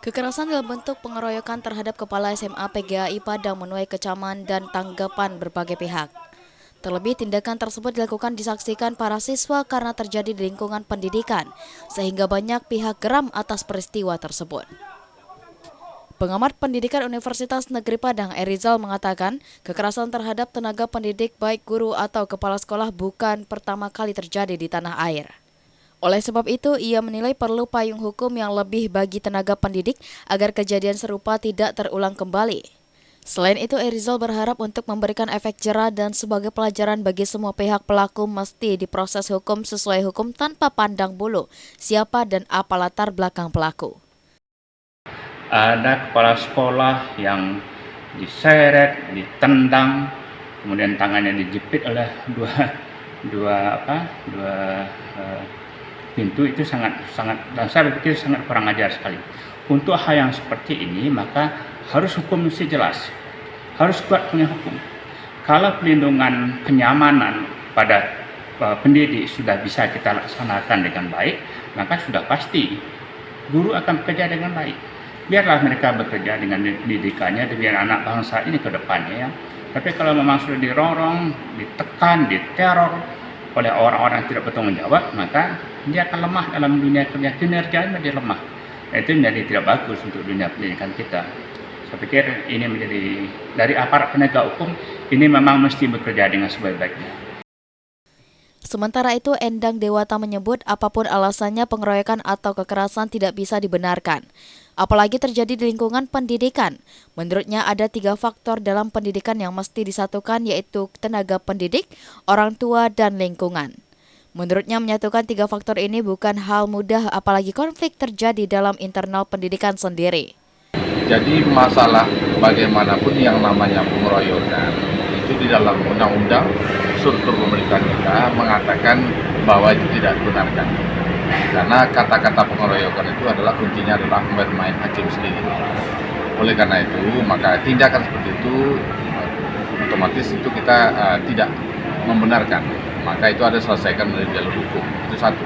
Kekerasan dalam bentuk pengeroyokan terhadap Kepala SMA PGAI Padang menuai kecaman dan tanggapan berbagai pihak. Terlebih tindakan tersebut dilakukan disaksikan para siswa karena terjadi di lingkungan pendidikan, sehingga banyak pihak geram atas peristiwa tersebut. Pengamat pendidikan Universitas Negeri Padang, Erizal, mengatakan kekerasan terhadap tenaga pendidik baik guru atau kepala sekolah bukan pertama kali terjadi di tanah air. Oleh sebab itu, ia menilai perlu payung hukum yang lebih bagi tenaga pendidik agar kejadian serupa tidak terulang kembali. Selain itu, Erizal berharap untuk memberikan efek jera dan sebagai pelajaran bagi semua pihak pelaku mesti diproses hukum sesuai hukum tanpa pandang bulu siapa dan apa latar belakang pelaku. Ada kepala sekolah yang diseret, ditendang, kemudian tangannya dijepit oleh dua pintu. Itu sangat dan saya berpikir sangat kurang ajar sekali. Untuk hal yang seperti ini maka harus hukum mesti jelas, harus kuat punya hukum. Kalau pelindungan kenyamanan pada pendidik sudah bisa kita laksanakan dengan baik, maka sudah pasti guru akan bekerja dengan baik. Biarlah mereka bekerja dengan pendidikannya demi anak bangsa ini ke depannya ya. Tapi kalau memang sudah dirongrong, ditekan, diteror oleh orang-orang yang tidak bertanggung jawab, maka dia akan lemah dalam dunia kerja, kinerjanya menjadi lemah. Itu menjadi tidak bagus untuk dunia pendidikan kita. Saya pikir ini menjadi dari aparat penegak hukum ini memang mesti bekerja dengan sebaik-baiknya. Sementara itu, Endang Dewata menyebut apapun alasannya pengeroyokan atau kekerasan tidak bisa dibenarkan. Apalagi terjadi di lingkungan pendidikan. Menurutnya ada 3 faktor dalam pendidikan yang mesti disatukan, yaitu tenaga pendidik, orang tua, dan lingkungan. Menurutnya menyatukan 3 faktor ini bukan hal mudah, apalagi konflik terjadi dalam internal pendidikan sendiri. Jadi masalah bagaimanapun yang namanya pengeroyokan itu di dalam undang-undang struktur pemerintahan kita mengatakan bahwa itu tidak dibenarkan. Karena kata-kata pengeroyokan itu adalah kuncinya adalah bermain hakim sendiri. Oleh karena itu, maka tindakan seperti itu otomatis itu kita tidak membenarkan. Maka itu ada selesaikan melalui jalur hukum. Itu satu.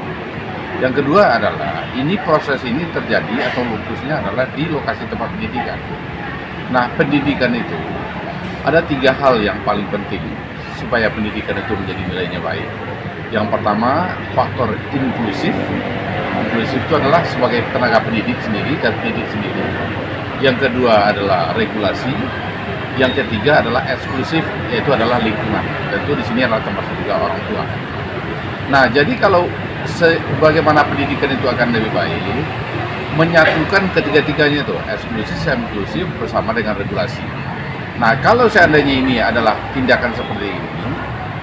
Yang kedua adalah ini proses ini terjadi atau lupusnya adalah di lokasi tempat pendidikan. Nah, pendidikan itu ada 3 hal yang paling penting supaya pendidikan itu menjadi nilainya baik. Yang pertama, faktor inklusif. Inklusif itu adalah sebagai tenaga pendidik sendiri dan pendidik sendiri. Yang kedua adalah regulasi. Yang ketiga adalah eksklusif, yaitu adalah lingkungan. Tentu di sini adalah termasuk juga orang tua. Nah, jadi kalau bagaimana pendidikan itu akan lebih baik, menyatukan ketiga-tiganya itu, eksklusif, inklusif bersama dengan regulasi. Nah, kalau seandainya ini adalah tindakan seperti ini,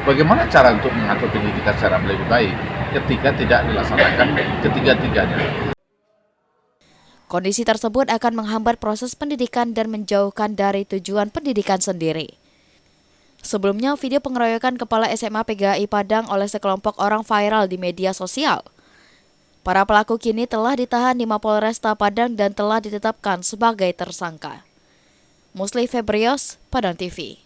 bagaimana cara untuk mengatur pendidikan secara lebih baik ketika tidak dilaksanakan ketiga-tiganya? Kondisi tersebut akan menghambat proses pendidikan dan menjauhkan dari tujuan pendidikan sendiri. Sebelumnya, video pengeroyokan Kepala SMA PGAI Padang oleh sekelompok orang viral di media sosial. Para pelaku kini telah ditahan di Mapolresta Padang dan telah ditetapkan sebagai tersangka. Musli Febrios, Padang TV.